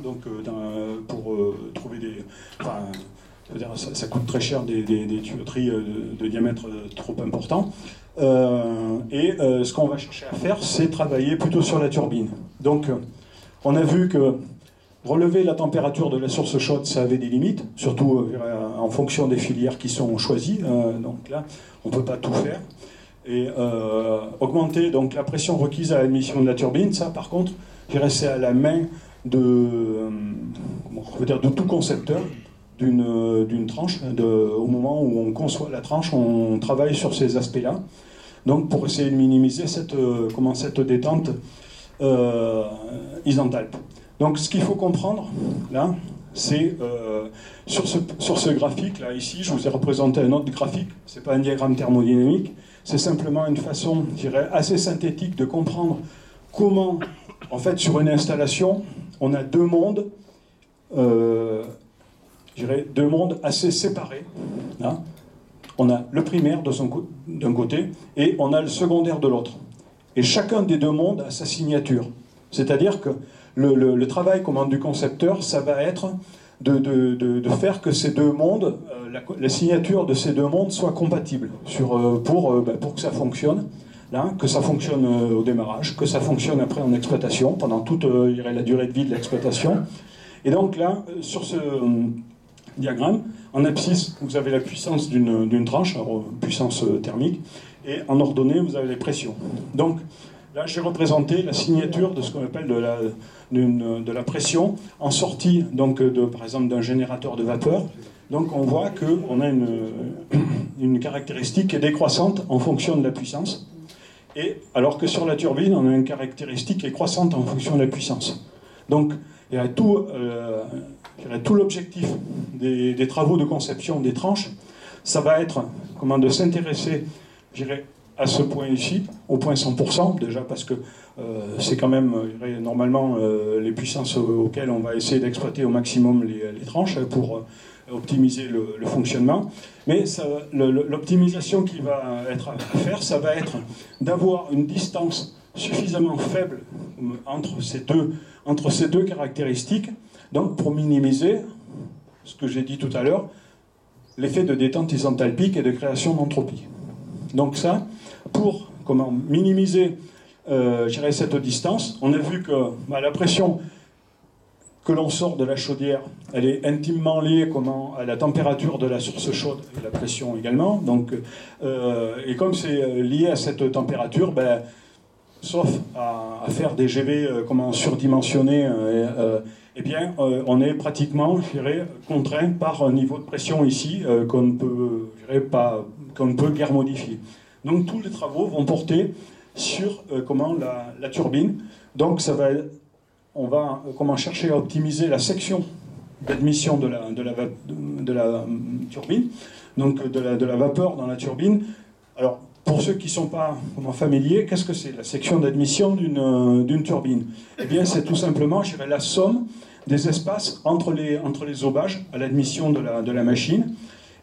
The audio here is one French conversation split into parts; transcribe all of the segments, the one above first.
donc pour trouver des... Enfin, ça coûte très cher des tuyauteries de diamètre trop important. Ce qu'on va chercher à faire, c'est travailler plutôt sur la turbine. Donc, on a vu que relever la température de la source chaude, ça avait des limites, surtout en fonction des filières qui sont choisies. Donc là, on ne peut pas tout faire. Et augmenter donc, la pression requise à l'admission de la turbine, ça, par contre, c'est à la main de tout concepteur d'une tranche. Au moment où on conçoit la tranche, on travaille sur ces aspects-là. Donc, pour essayer de minimiser cette détente isenthalpe. Donc, ce qu'il faut comprendre, là, c'est sur ce graphique-là, ici, je vous ai représenté un autre graphique. Ce n'est pas un diagramme thermodynamique, c'est simplement une façon, je dirais, assez synthétique de comprendre comment, en fait, sur une installation, on a deux mondes assez séparés. Là. On a le primaire d'un côté et on a le secondaire de l'autre. Et chacun des deux mondes a sa signature. C'est-à-dire que le travail du concepteur, ça va être de faire que ces deux mondes, la signature de ces deux mondes soit compatible pour que ça fonctionne. Là, que ça fonctionne au démarrage, que ça fonctionne après en exploitation, pendant toute la durée de vie de l'exploitation. Et donc là, sur ce diagramme, en abscisse, vous avez la puissance d'une tranche, puissance thermique, et en ordonnée, vous avez les pressions. Donc là, j'ai représenté la signature de ce qu'on appelle de la pression en sortie, donc, par exemple, d'un générateur de vapeur. Donc on voit qu'on a une caractéristique qui est décroissante en fonction de la puissance. Et alors que sur la turbine, on a une caractéristique qui est croissante en fonction de la puissance. Donc, il y a tout l'objectif des travaux de conception des tranches, ça va être de s'intéresser, à ce point ici, au point 100%, déjà parce que c'est quand même, normalement, les puissances auxquelles on va essayer d'exploiter au maximum les tranches pour optimiser le fonctionnement. Mais l'optimisation qui va être à faire, ça va être d'avoir une distance suffisamment faible entre ces deux caractéristiques, donc pour minimiser, ce que j'ai dit tout à l'heure, l'effet de détente isenthalpique et de création d'entropie. Donc ça, pour minimiser cette distance, on a vu que la pression que l'on sort de la chaudière, elle est intimement liée à la température de la source chaude et la pression également. Donc, et comme c'est lié à cette température, sauf à faire des GV surdimensionnés, on est pratiquement contraint par un niveau de pression ici qu'on ne peut guère modifier. Donc tous les travaux vont porter sur la turbine. Donc on va chercher à optimiser la section d'admission de la turbine, donc de la vapeur dans la turbine. Alors, pour ceux qui ne sont pas familiers, qu'est-ce que c'est la section d'admission d'une turbine? Eh bien, c'est tout simplement, la somme des espaces entre les aubages à l'admission de la machine.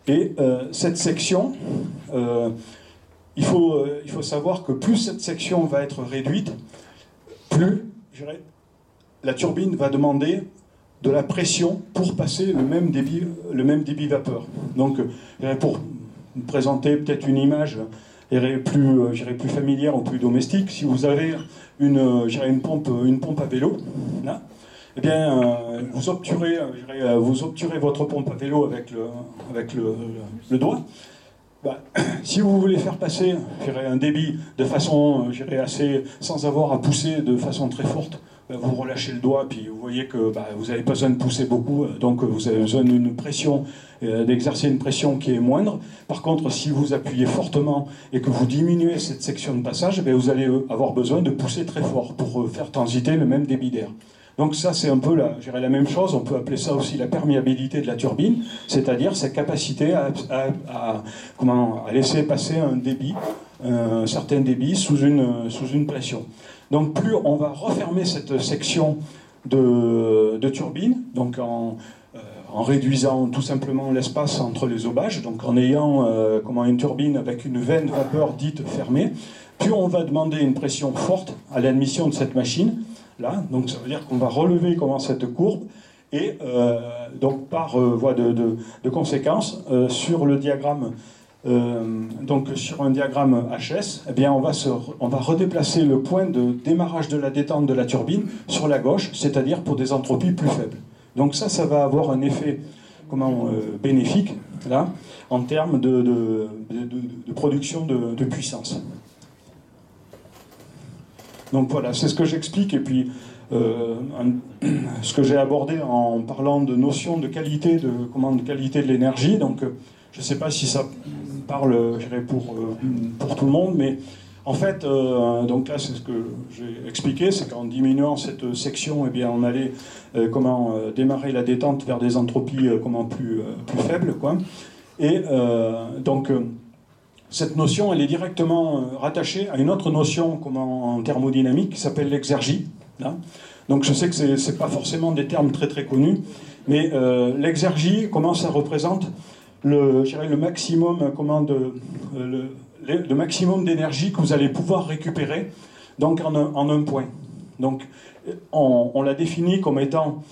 Et cette section, il faut savoir que plus cette section va être réduite, plus, la turbine va demander de la pression pour passer le même débit vapeur. Donc, pour vous présenter peut-être une image plus familière ou plus domestique, si vous avez une pompe à vélo, là, eh bien, vous obturez votre pompe à vélo avec le doigt. Si vous voulez faire passer un débit de façon sans avoir à pousser de façon très forte, vous relâchez le doigt, puis vous voyez que vous n'avez pas besoin de pousser beaucoup, donc vous avez besoin d'une pression, d'exercer une pression qui est moindre. Par contre, si vous appuyez fortement et que vous diminuez cette section de passage, vous allez avoir besoin de pousser très fort pour faire transiter le même débit d'air. Donc ça, c'est un peu la même chose. On peut appeler ça aussi la perméabilité de la turbine, c'est-à-dire sa capacité à laisser passer un certain débit sous une pression. Donc plus on va refermer cette section de turbine, donc en réduisant tout simplement l'espace entre les aubages, donc en ayant une turbine avec une veine vapeur dite fermée, plus on va demander une pression forte à l'admission de cette machine. là, donc ça veut dire qu'on va relever comment cette courbe, et donc par voie de conséquence, sur le diagramme, donc sur un diagramme HS, eh bien on va redéplacer le point de démarrage de la détente de la turbine sur la gauche, c'est-à-dire pour des entropies plus faibles. Donc ça va avoir un effet bénéfique, là, en termes de production de puissance. Donc voilà, c'est ce que j'explique, et puis ce que j'ai abordé en parlant de notion de qualité de qualité de l'énergie. Donc je ne sais pas si ça parle, je dirais, pour tout le monde, mais en fait, donc là c'est ce que j'ai expliqué, c'est qu'en diminuant cette section, eh bien, on allait démarrer la détente vers des entropies plus faibles, quoi. Et donc cette notion, elle est directement rattachée à une autre notion en thermodynamique qui s'appelle l'exergie. Hein. Donc je sais que ce n'est pas forcément des termes très très connus, mais l'exergie, ça représente le maximum, le maximum d'énergie que vous allez pouvoir récupérer donc en un point. Donc on l'a défini comme étant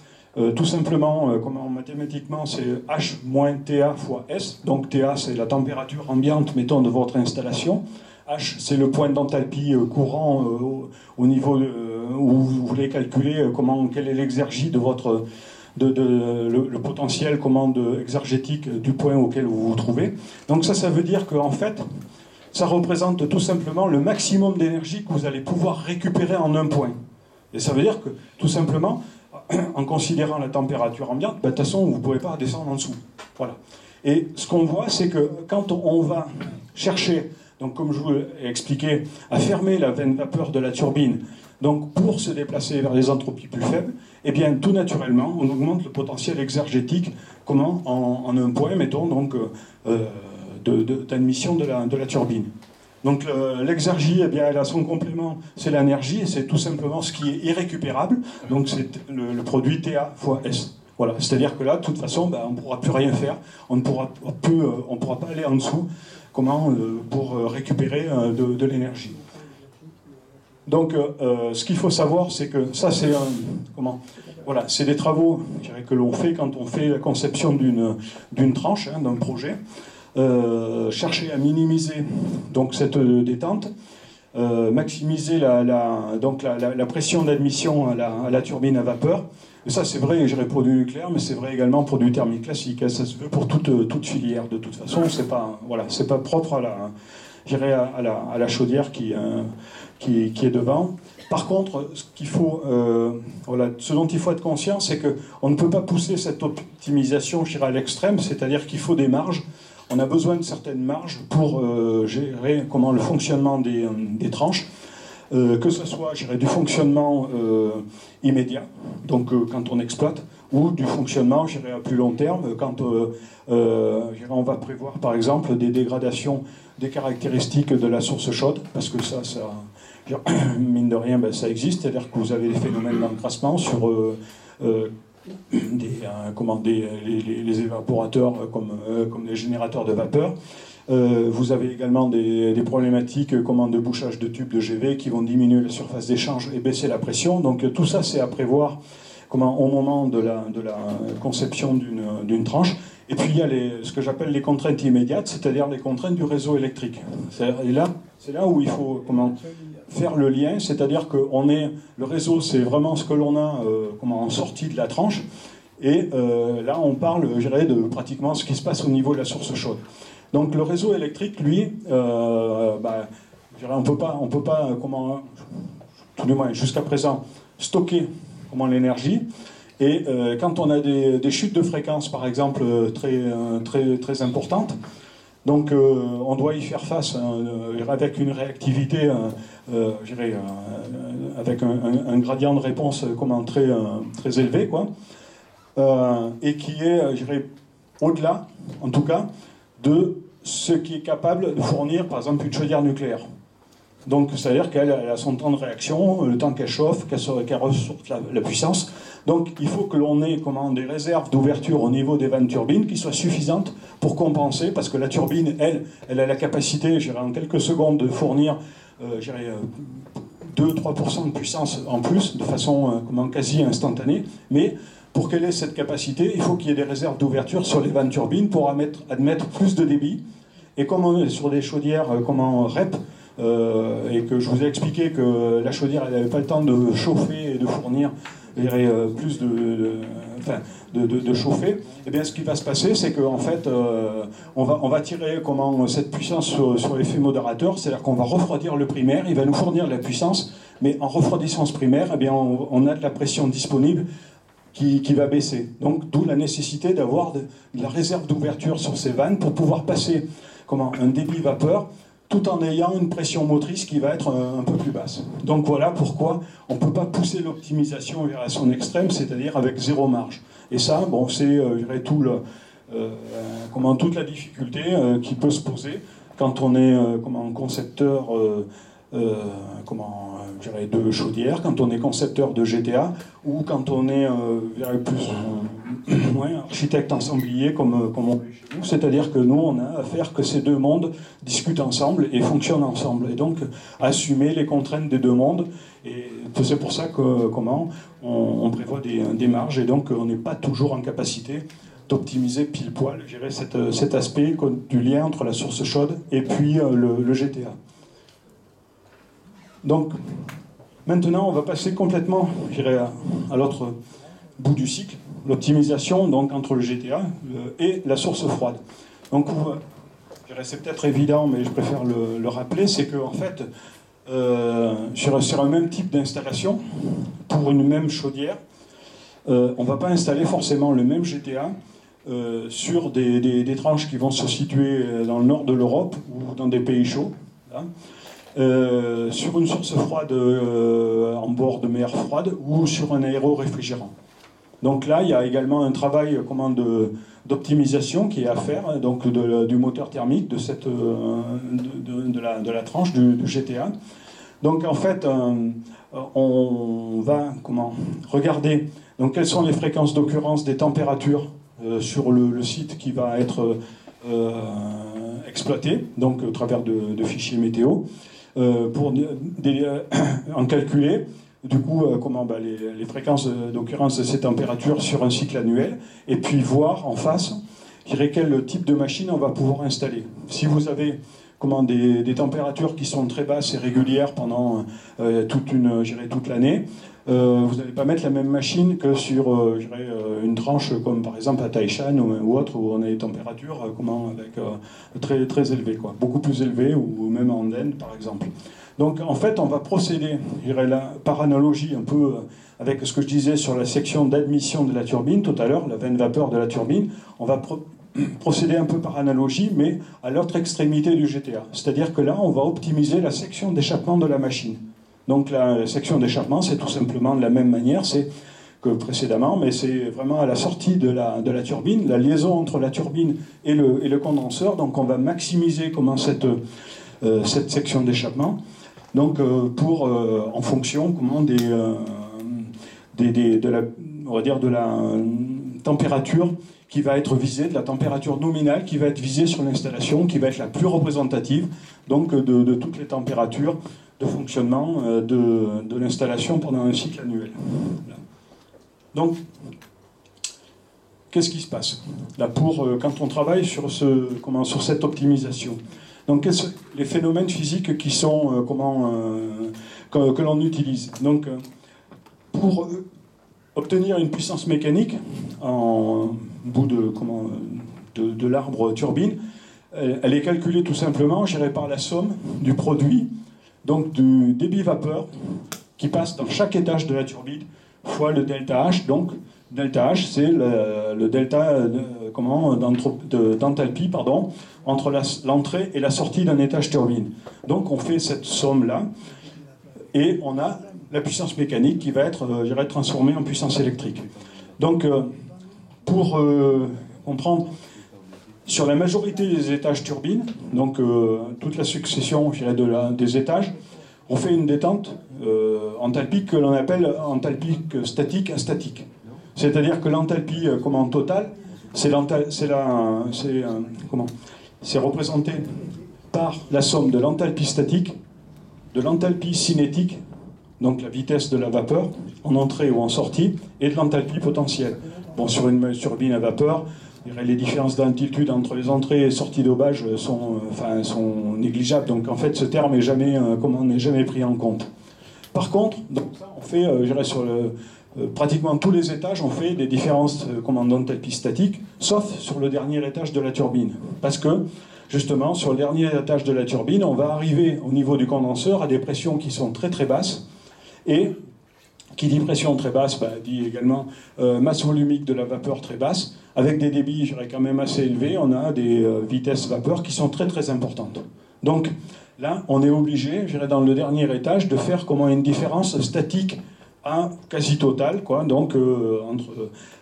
tout simplement, mathématiquement, c'est H moins TA fois S. Donc TA, c'est la température ambiante, mettons, de votre installation. H, c'est le point d'enthalpie courant au niveau où vous voulez calculer quelle est l'exergie de votre le potentiel exergétique du point auquel vous vous trouvez. Donc ça veut dire qu'en fait, ça représente tout simplement le maximum d'énergie que vous allez pouvoir récupérer en un point. Et ça veut dire que, tout simplement, en considérant la température ambiante, de toute façon, vous ne pouvez pas descendre en dessous. Voilà. Et ce qu'on voit, c'est que quand on va chercher, donc comme je vous l'ai expliqué, à fermer la veine vapeur de la turbine, donc pour se déplacer vers les entropies plus faibles, eh bien, tout naturellement, on augmente le potentiel exergétique en un point, mettons, donc, d'admission de la turbine. Donc l'exergie, eh bien, elle a son complément, c'est l'énergie, et c'est tout simplement ce qui est irrécupérable, donc c'est le produit TA fois S. Voilà, c'est-à-dire que là, de toute façon, on ne pourra plus rien faire, on ne pourra pas aller en dessous pour récupérer de l'énergie. Donc ce qu'il faut savoir, c'est que ça, c'est c'est des travaux, je dirais, que l'on fait quand on fait la conception d'une tranche, d'un projet. Chercher à minimiser donc cette détente, maximiser la pression d'admission à la turbine à vapeur. Et ça, c'est vrai, je dirais, pour du nucléaire, mais c'est vrai également pour du thermique classique. Ça se veut pour toute filière, de toute façon. C'est pas propre à la chaudière qui est devant. Par contre, ce dont il faut être conscient, c'est qu'on ne peut pas pousser cette optimisation, je dirais, à l'extrême, c'est-à-dire qu'il faut des marges. On a besoin de certaines marges pour gérer le fonctionnement des tranches, que ce soit, je dirais, du fonctionnement immédiat, donc quand on exploite, ou du fonctionnement, je dirais, à plus long terme, quand on va prévoir, par exemple, des dégradations des caractéristiques de la source chaude, parce que ça mine de rien, ça existe, c'est-à-dire que vous avez des phénomènes d'encrassement sur les évaporateurs comme les générateurs de vapeur. Vous avez également des problématiques de bouchage de tubes de GV qui vont diminuer la surface d'échange et baisser la pression. Donc tout ça, c'est à prévoir au moment de la conception d'une tranche. Et puis il y a ce que j'appelle les contraintes immédiates, c'est-à-dire les contraintes du réseau électrique. Et là, c'est là où il faut faire le lien, c'est-à-dire que le réseau, c'est vraiment ce que l'on a en sortie de la tranche, et là on parle, je dirais, de pratiquement ce qui se passe au niveau de la source chaude. Donc le réseau électrique, lui, je dirais, on peut pas, tout du moins jusqu'à présent, stocker l'énergie, et quand on a des chutes de fréquence, par exemple, très importantes, donc on doit y faire face avec une réactivité, je dirais, avec un gradient de réponse très élevé, quoi, et qui est, je dirais, au-delà, en tout cas, de ce qui est capable de fournir, par exemple, une chaudière nucléaire. Donc, c'est-à-dire qu'elle a son temps de réaction, le temps qu'elle chauffe, qu'elle ressource la puissance. Donc, il faut que l'on ait des réserves d'ouverture au niveau des vannes turbines qui soient suffisantes pour compenser, parce que la turbine, elle a la capacité, je dirais, en quelques secondes, de fournir 2-3% de puissance en plus, de façon quasi instantanée, mais pour qu'elle ait cette capacité, il faut qu'il y ait des réserves d'ouverture sur les vannes turbines pour admettre plus de débit. Et comme on est sur des chaudières REP, et que je vous ai expliqué que la chaudière elle n'avait pas le temps de chauffer et de fournir plus de chauffer, et bien ce qui va se passer, c'est qu'en fait, on va tirer cette puissance sur l'effet modérateur, c'est-à-dire qu'on va refroidir le primaire, il va nous fournir de la puissance, mais en refroidissant ce primaire, eh bien, on a de la pression disponible qui va baisser. Donc d'où la nécessité d'avoir de la réserve d'ouverture sur ces vannes pour pouvoir passer un débit vapeur tout en ayant une pression motrice qui va être un peu plus basse. Donc voilà pourquoi on ne peut pas pousser l'optimisation vers son extrême, c'est-à-dire avec zéro marge. Et ça, bon, c'est toute la difficulté qui peut se poser quand on est concepteur de chaudière, quand on est concepteur de GTA, ou quand on est architecte ensemblier comme on est chez nous. C'est-à-dire que nous, on a à faire que ces deux mondes discutent ensemble et fonctionnent ensemble. Et donc, assumer les contraintes des deux mondes. Et c'est pour ça que on prévoit des marges, et donc on n'est pas toujours en capacité d'optimiser pile poil, je dirais, cet aspect du lien entre la source chaude et puis le GTA. Donc, maintenant, on va passer complètement, je dirais, à l'autre bout du cycle, l'optimisation donc entre le GTA et la source froide. Donc, je dirais, c'est peut-être évident, mais je préfère le rappeler, c'est qu'en fait, sur un même type d'installation, pour une même chaudière, on ne va pas installer forcément le même GTA sur des tranches qui vont se situer dans le nord de l'Europe ou dans des pays chauds. Là. Sur une source froide en bord de mer froide ou sur un aéro-réfrigérant. Donc là, il y a également un travail d'optimisation qui est à faire, donc du moteur thermique de la tranche du GTA. Donc en fait, on va regarder donc, quelles sont les fréquences d'occurrence des températures sur le site qui va être exploité, donc au travers de fichiers météo. Pour en calculer du coup les fréquences d'occurrence de ces températures sur un cycle annuel, et puis voir en face, je dirais, quel type de machine on va pouvoir installer. Si vous avez des températures qui sont très basses et régulières pendant toute l'année, vous n'allez pas mettre la même machine que sur une tranche comme par exemple à Taishan ou autre, où on a des températures très, très élevées, quoi. Beaucoup plus élevées, ou même en Inde par exemple. Donc en fait on va procéder, je dirais, là, par analogie un peu avec ce que je disais sur la section d'admission de la turbine tout à l'heure, la veine vapeur de la turbine, on va procéder un peu par analogie, mais à l'autre extrémité du GTA. C'est-à-dire que là on va optimiser la section d'échappement de la machine. Donc la section d'échappement, c'est tout simplement de la même manière que précédemment, mais c'est vraiment à la sortie de la turbine, la liaison entre la turbine et le condenseur. Donc on va maximiser cette section d'échappement, donc en fonction de la température qui va être visée, de la température nominale qui va être visée sur l'installation, qui va être la plus représentative donc de toutes les températures de fonctionnement de l'installation pendant un cycle annuel. Donc, qu'est-ce qui se passe là quand on travaille sur cette optimisation? Donc, quels sont les phénomènes physiques qui sont que l'on utilise? Donc, pour obtenir une puissance mécanique en bout de l'arbre turbine, elle est calculée tout simplement, je dirais, par la somme du produit, donc du débit vapeur qui passe dans chaque étage de la turbine fois le delta H. Donc delta H, c'est le delta d'enthalpie entre l'entrée et la sortie d'un étage turbine. Donc on fait cette somme-là et on a la puissance mécanique qui va être transformée en puissance électrique. Donc pour comprendre, sur la majorité des étages turbines, donc toute la succession, je dirais, des étages, on fait une détente enthalpique que l'on appelle enthalpique statique astatique. C'est-à-dire que l'enthalpie totale, c'est représenté par la somme de l'enthalpie statique, de l'enthalpie cinétique donc la vitesse de la vapeur, en entrée ou en sortie, et de l'enthalpie potentielle. Bon, sur une turbine à vapeur, les différences d'altitude entre les entrées et sorties dopage sont négligeables. Donc en fait, ce terme n'est jamais pris en compte. Par contre, donc ça, on fait, je dirais, sur pratiquement tous les étages, on fait des différences d'enthalpie statique, sauf sur le dernier étage de la turbine. Parce que, justement, sur le dernier étage de la turbine, on va arriver au niveau du condenseur à des pressions qui sont très très basses. Et qui dit pression très basse, dit également masse volumique de la vapeur très basse. Avec des débits, je dirais, quand même assez élevés, on a des vitesses vapeur qui sont très très importantes. Donc là, on est obligé, je dirais, dans le dernier étage, de faire une différence statique à quasi totale, quoi. Donc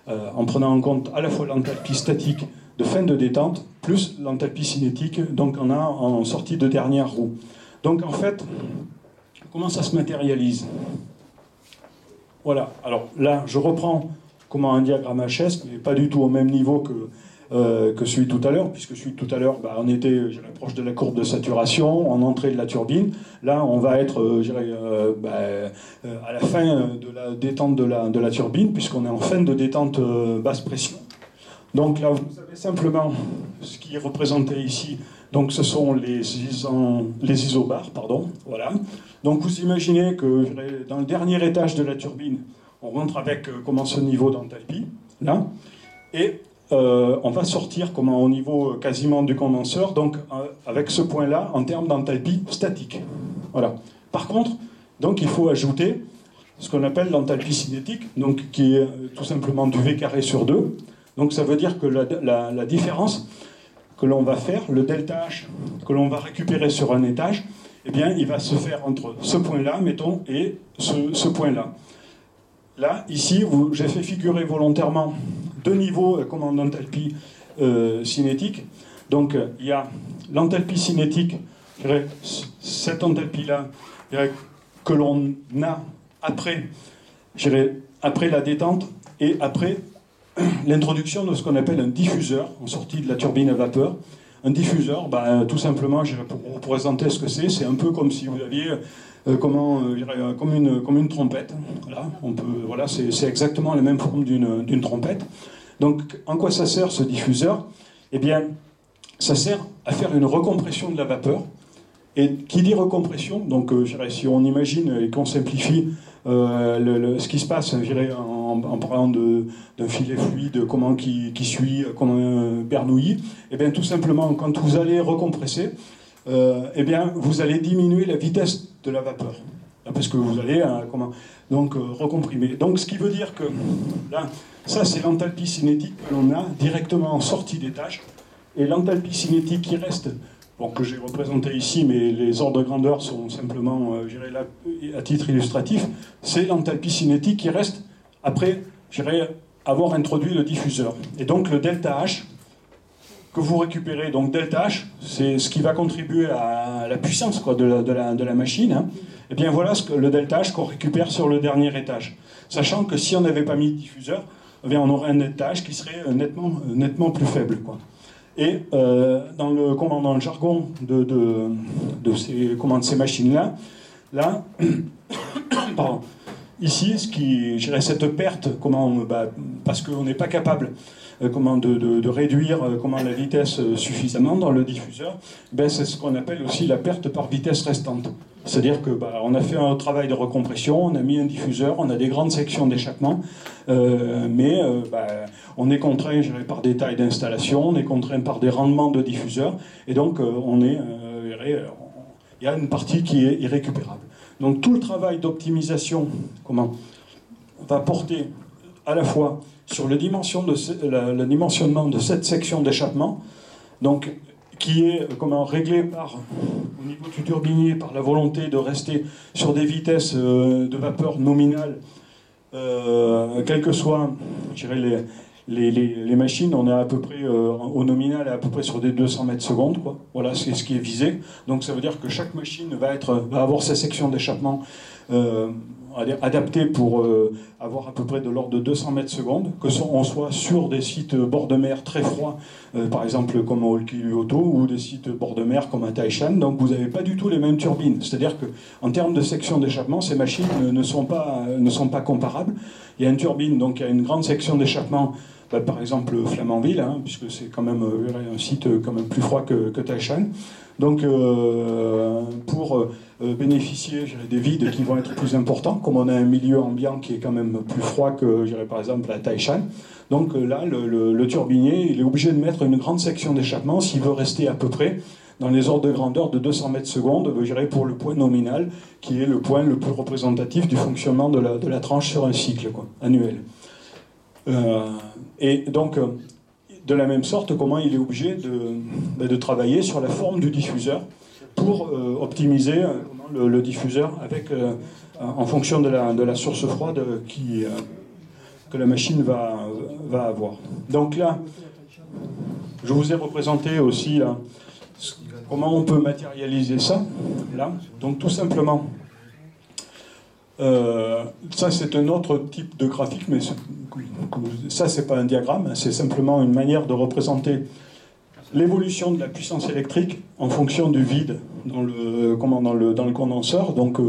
en prenant en compte à la fois l'enthalpie statique de fin de détente, plus l'enthalpie cinétique, donc on a en sortie de dernière roue. Donc en fait, comment ça se matérialise ? Voilà, alors là, je reprends un diagramme HS, mais pas du tout au même niveau que celui tout à l'heure, puisque celui tout à l'heure, on était proche de la courbe de saturation, en entrée de la turbine. Là, on va être à la fin de la détente de la turbine, puisqu'on est en fin de détente basse pression. Donc là, vous avez simplement ce qui est représenté ici. Donc ce sont les isobars, pardon, voilà. Donc vous imaginez que dans le dernier étage de la turbine, on rentre avec ce niveau d'enthalpie, là, et on va sortir au niveau quasiment du condenseur, donc avec ce point-là en termes d'enthalpie statique. Voilà. Par contre, donc il faut ajouter ce qu'on appelle l'enthalpie cinétique, donc qui est tout simplement du V carré sur 2. Donc ça veut dire que la différence que l'on va faire, le delta H que l'on va récupérer sur un étage, eh bien, il va se faire entre ce point-là, mettons, et ce point-là. Là, ici, j'ai fait figurer volontairement deux niveaux d'enthalpie cinétique. Donc, il y a l'enthalpie cinétique, cette enthalpie-là, que l'on a après la détente et après l'introduction de ce qu'on appelle un diffuseur en sortie de la turbine à vapeur. Un diffuseur, tout simplement, pour vous présenter ce que c'est un peu comme si vous aviez comme une trompette. Voilà, c'est exactement la même forme d'une trompette. Donc, en quoi ça sert ce diffuseur ? Eh bien, ça sert à faire une recompression de la vapeur. Et qui dit recompression, donc si on imagine et qu'on simplifie ce qui se passe en parlant d'un filet fluide qui suit comme un bernouilli, et bien tout simplement quand vous allez recompresser, et bien vous allez diminuer la vitesse de la vapeur, parce que vous allez recomprimer. Donc ce qui veut dire que là, ça c'est l'enthalpie cinétique que l'on a directement en sortie d'étage, et l'enthalpie cinétique qui reste, que j'ai représenté ici, mais les ordres de grandeur sont simplement, là, à titre illustratif, c'est l'enthalpie cinétique qui reste après, avoir introduit le diffuseur. Et donc le delta H que vous récupérez, donc delta H, c'est ce qui va contribuer à la puissance de la machine. Hein. Et bien voilà le delta H qu'on récupère sur le dernier étage. Sachant que si on n'avait pas mis de diffuseur, eh bien, on aurait un delta H qui serait nettement plus faible, quoi. Et dans le jargon de ces machines-là, pardon, ici, cette perte, parce qu'on n'est pas capable de réduire la vitesse suffisamment dans le diffuseur, c'est ce qu'on appelle aussi la perte par vitesse restante. C'est-à-dire que on a fait un travail de recompression, on a mis un diffuseur, on a des grandes sections d'échappement, mais on est contraint par des tailles d'installation, on est contraint par des rendements de diffuseurs, et donc il y a une partie qui est irrécupérable. Donc tout le travail d'optimisation va porter à la fois sur le dimensionnement de cette section d'échappement, donc qui est réglé au niveau du turbinier par la volonté de rester sur des vitesses de vapeur nominales, quelles que soient les machines. On est à peu près au nominal, à peu près sur des 200 mètres secondes, quoi. Voilà, c'est ce qui est visé. Donc ça veut dire que chaque machine va avoir sa section d'échappement adapté pour avoir à peu près de l'ordre de 200 mètres secondes, on soit sur des sites bord de mer très froids, par exemple comme à Olkiluoto, ou des sites bord de mer comme à Taishan. Donc vous n'avez pas du tout les mêmes turbines. C'est-à-dire qu'en termes de section d'échappement, ces machines ne sont pas comparables. Il y a une turbine, donc il y a une grande section d'échappement, par exemple Flamanville, hein, puisque c'est quand même un site quand même plus froid que Taishan. Donc, pour bénéficier des vides qui vont être plus importants, comme on a un milieu ambiant qui est quand même plus froid que, par exemple, à Taishan, donc là, le turbinier, il est obligé de mettre une grande section d'échappement s'il veut rester à peu près dans les ordres de grandeur de 200 mètres secondes, pour le point nominal, qui est le point le plus représentatif du fonctionnement de la tranche sur un cycle annuel. Et donc, de la même sorte, comment il est obligé de travailler sur la forme du diffuseur pour optimiser le diffuseur en fonction de la source froide que la machine va avoir. Donc là, je vous ai représenté aussi là, comment on peut matérialiser ça. Là. Donc tout simplement, ça c'est un autre type de graphique, mais ça c'est pas un diagramme, c'est simplement une manière de représenter l'évolution de la puissance électrique en fonction du vide dans le condenseur, donc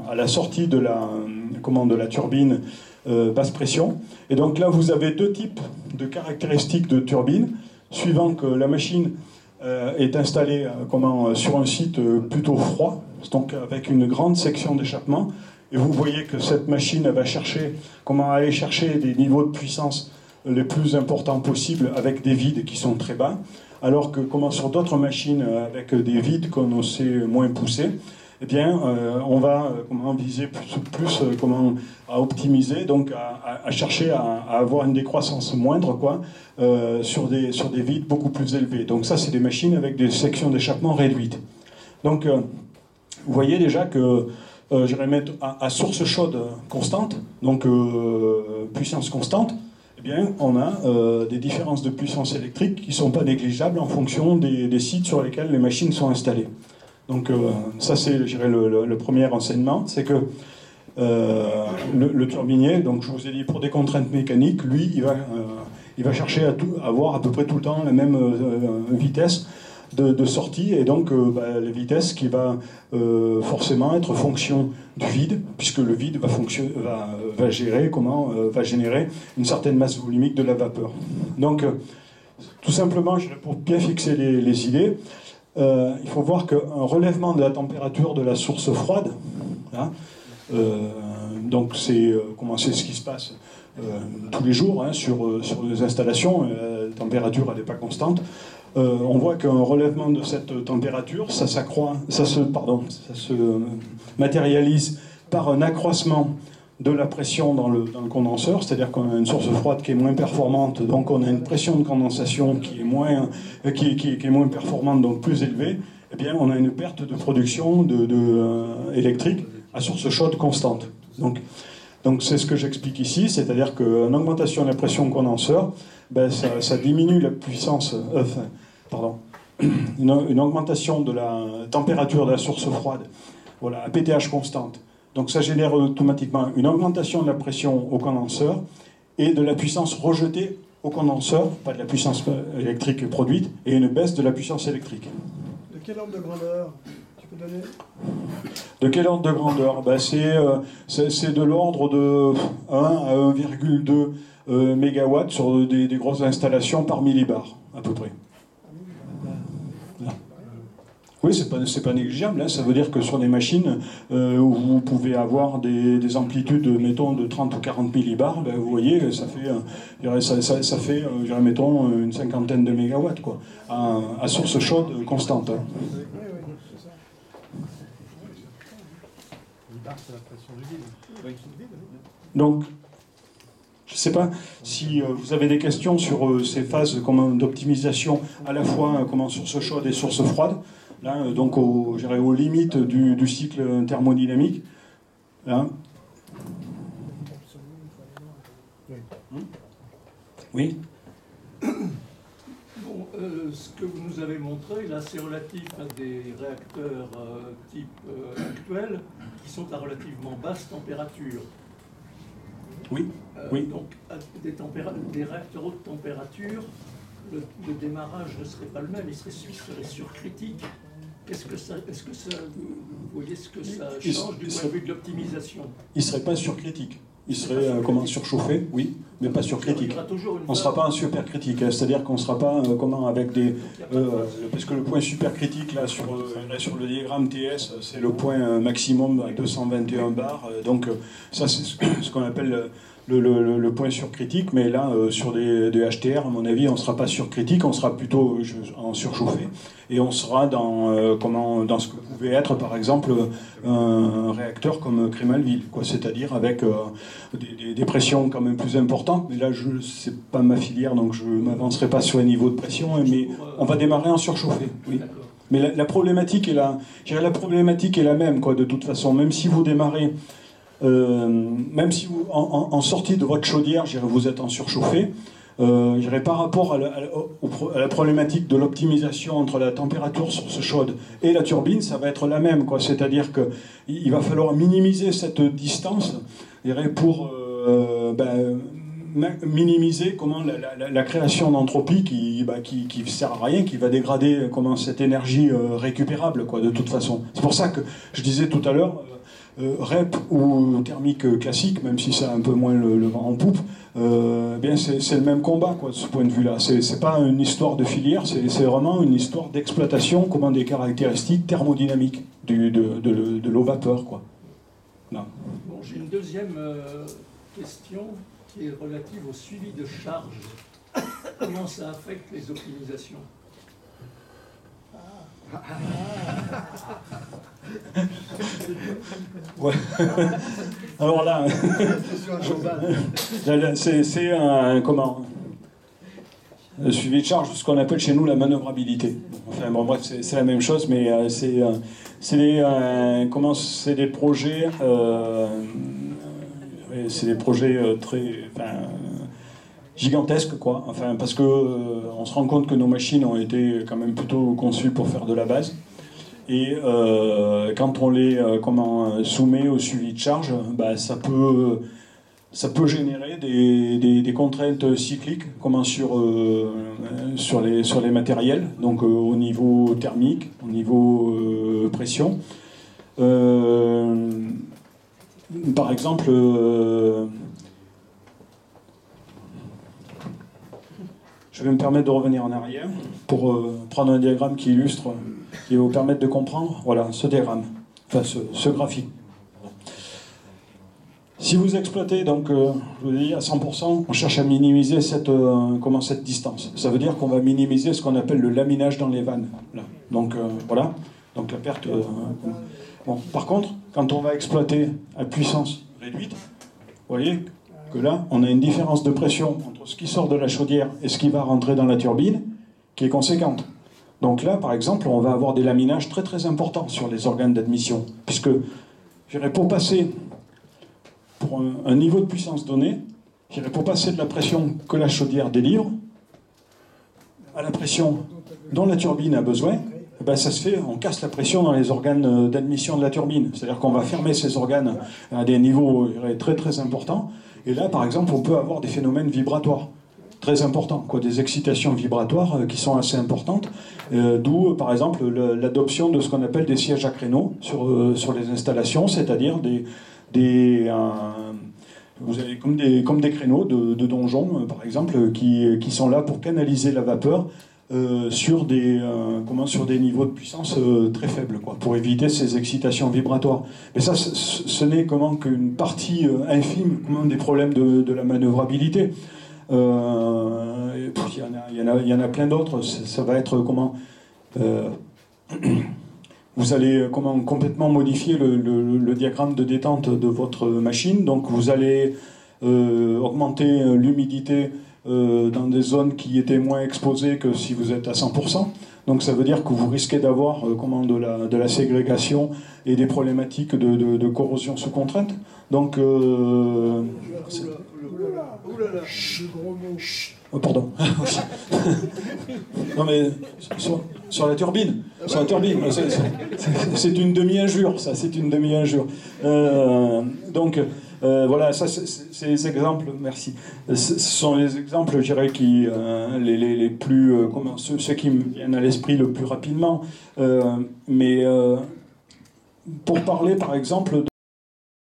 à la sortie de la turbine basse pression. Et donc là vous avez deux types de caractéristiques de turbine, suivant que la machine est installée sur un site plutôt froid, donc avec une grande section d'échappement, et vous voyez que cette machine va aller chercher des niveaux de puissance les plus importants possibles avec des vides qui sont très bas, alors que sur d'autres machines avec des vides qu'on sait moins poussés, eh bien, on va viser plus à optimiser, donc à chercher à avoir une décroissance moindre sur des vides beaucoup plus élevés. Donc ça, c'est des machines avec des sections d'échappement réduites. Donc, vous voyez déjà que je vais mettre à source chaude constante, donc puissance constante, eh bien, on a des différences de puissance électrique qui ne sont pas négligeables en fonction des sites sur lesquels les machines sont installées. Donc ça c'est le premier enseignement, c'est que le turbinier, donc je vous ai dit pour des contraintes mécaniques, lui il va chercher à avoir à peu près tout le temps la même vitesse de sortie, et donc la vitesse qui va forcément être fonction du vide, puisque le vide va générer une certaine masse volumique de la vapeur. Donc tout simplement, pour bien fixer les idées, il faut voir qu'un relèvement de la température de la source froide, hein, donc c'est ce qui se passe tous les jours sur les installations, la température n'est pas constante. On voit qu'un relèvement de cette température, ça se matérialise par un accroissement de la pression dans le condenseur, c'est-à-dire qu'on a une source froide qui est moins performante, donc on a une pression de condensation qui est moins performante, donc plus élevée, eh bien on a une perte de production électrique à source chaude constante. Donc c'est ce que j'explique ici, c'est-à-dire qu'une augmentation de la pression condenseur, ça diminue la puissance, une augmentation de la température de la source froide, à PTH constante. Donc ça génère automatiquement une augmentation de la pression au condenseur et de la puissance rejetée au condenseur, pas de la puissance électrique produite, et une baisse de la puissance électrique. De quel ordre de grandeur tu peux donner? De quel ordre de grandeur? C'est de l'ordre de 1 à 1,2 MW sur des grosses installations par millibar, à peu près. Là. Oui, c'est pas négligeable. Ça veut dire que sur des machines où vous pouvez avoir des amplitudes, mettons, de 30 ou 40 millibars, vous voyez, ça fait mettons, une cinquantaine de mégawatts, à source chaude constante. C'est la pression du vide. Donc, je ne sais pas si vous avez des questions sur ces phases d'optimisation, à la fois source chaude et source froide, là, donc aux limites du cycle thermodynamique. Là. Oui. Bon, ce que vous nous avez montré, là, c'est relatif à des réacteurs type actuel qui sont à relativement basse température. Oui, oui. Donc, à des réacteurs haute température, le démarrage ne serait pas le même, il serait surcritique. Est-ce que ça, vous voyez ce que ça change du point de vue de l'optimisation? Il ne serait pas surcritique. Il serait surchauffé, oui, mais pas surcritique. On ne sera pas un supercritique, c'est-à-dire qu'on ne sera pas avec des... parce que le point supercritique, là, sur le diagramme TS, c'est le point maximum à 221 bars. Donc ça, c'est ce qu'on appelle le point surcritique, mais là, sur des HTR, à mon avis, on ne sera pas surcritique, on sera plutôt en surchauffé. Et on sera dans ce que pouvait être, par exemple, un réacteur comme Cremalville, c'est-à-dire avec des pressions quand même plus importantes. Mais là, c'est pas ma filière, donc je ne m'avancerai pas sur les niveaux de pression, mais on va démarrer en surchauffé. Oui. Mais la problématique est la problématique est la même, de toute façon. Même si vous démarrez, même si vous, en sortie de votre chaudière, vous êtes en surchauffé. Par rapport à la problématique de l'optimisation entre la température source chaude et la turbine, ça va être la même, c'est-à-dire qu'il va falloir minimiser cette distance pour minimiser la création d'entropie qui ne sert à rien, qui va dégrader cette énergie récupérable, de toute façon. C'est pour ça que je disais tout à l'heure, REP ou thermique classique, même si ça a un peu moins le vent en poupe, c'est le même combat, de ce point de vue-là. C'est pas une histoire de filière, c'est vraiment une histoire d'exploitation, des caractéristiques thermodynamiques de l'eau vapeur, Non. Bon, j'ai une deuxième question qui est relative au suivi de charge. Comment ça affecte les optimisations? Ouais. Alors là, c'est un le suivi de charge, ce qu'on appelle chez nous la manœuvrabilité. Enfin bon, bref, c'est la même chose, mais c'est des projets, très gigantesques, parce que on se rend compte que nos machines ont été quand même plutôt conçues pour faire de la base. Et quand on les soumet au suivi de charge, ça peut générer des contraintes cycliques, sur les matériels, donc au niveau thermique, au niveau pression. Par exemple, je vais me permettre de revenir en arrière pour prendre un diagramme qui illustre, qui va vous permettre de comprendre, voilà, ce diagramme, ce graphique. Si vous exploitez, donc, je vous ai dit, à 100%, on cherche à minimiser cette distance. Ça veut dire qu'on va minimiser ce qu'on appelle le laminage dans les vannes. Là. Donc, voilà. Donc, la perte... Bon. Par contre, quand on va exploiter à puissance réduite, vous voyez que là, on a une différence de pression entre ce qui sort de la chaudière et ce qui va rentrer dans la turbine, qui est conséquente. Donc là, par exemple, on va avoir des laminages très très importants sur les organes d'admission, puisque, pour passer... pour un niveau de puissance donné, pour passer de la pression que la chaudière délivre à la pression dont la turbine a besoin, ça se fait, on casse la pression dans les organes d'admission de la turbine. C'est-à-dire qu'on va fermer ces organes à des niveaux très très importants. Et là, par exemple, on peut avoir des phénomènes vibratoires très importants, des excitations vibratoires qui sont assez importantes, d'où, par exemple, l'adoption de ce qu'on appelle des sièges à créneaux sur les installations, c'est-à-dire vous avez comme des créneaux de donjons, par exemple, qui sont là pour canaliser la vapeur sur des niveaux de puissance très faibles, pour éviter ces excitations vibratoires. Mais ça, ce n'est qu'une partie infime des problèmes de la manœuvrabilité. Il y en a plein d'autres. Ça va être vous allez complètement modifier le diagramme de détente de votre machine. Donc vous allez augmenter l'humidité dans des zones qui étaient moins exposées que si vous êtes à 100%. Donc ça veut dire que vous risquez d'avoir de la ségrégation et des problématiques de corrosion sous contrainte. Donc... Pardon. Non mais sur la turbine. Sur la turbine. C'est une demi-injure, ça. C'est une demi-injure. Donc voilà, ça, c'est les exemples. Merci. Ce sont les exemples, je dirais, qui les plus ceux qui me viennent à l'esprit le plus rapidement. Mais pour parler, par exemple,